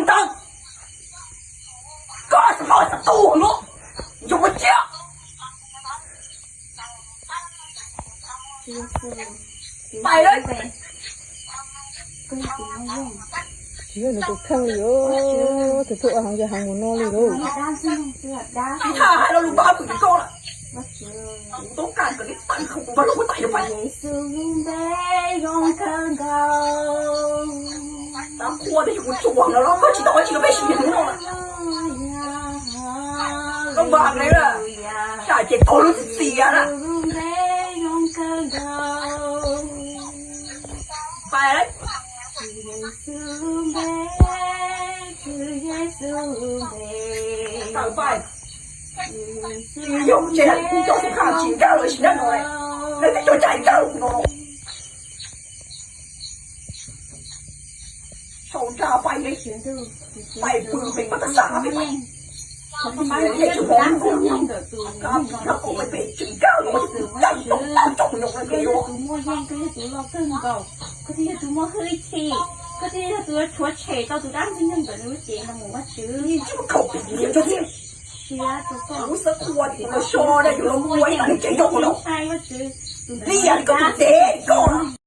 当，干什么是多了？有我讲。ไปเลยเยอะนะตุ๊กข้างเลยตุ๊กตุ๊กหางจะหางมันนอนเลยลูกที่ท่าให้เราลูกบ้าผืนก้อนต้องการกับนี่ตันของบ้านเราก็ตายไปตามครัวได้อยู่จวงแล้วเราก็ชิดเอาไว้ชิดเอาไปชิดอย่างนั้นลำบากเลยล่ะชายเจ็บตัวรู้สึกเสียนะไปเลยต่างไป有钱你就是看情感了是那种嘞那你就再搞喏手扎拜嘞拜不被把它杀了也是王公刚然后会被警告我是战斗当中用了给我ก็ที่ตัวชัวเฉยตัวด้านซึ่งยังเป็นรู้เสียงมันว่าชื่อ你这么口鼻子就是เชื่อตัวก็不是活的我说的有了我也给你这种了ใช่ว่าชื่อ你也够得够了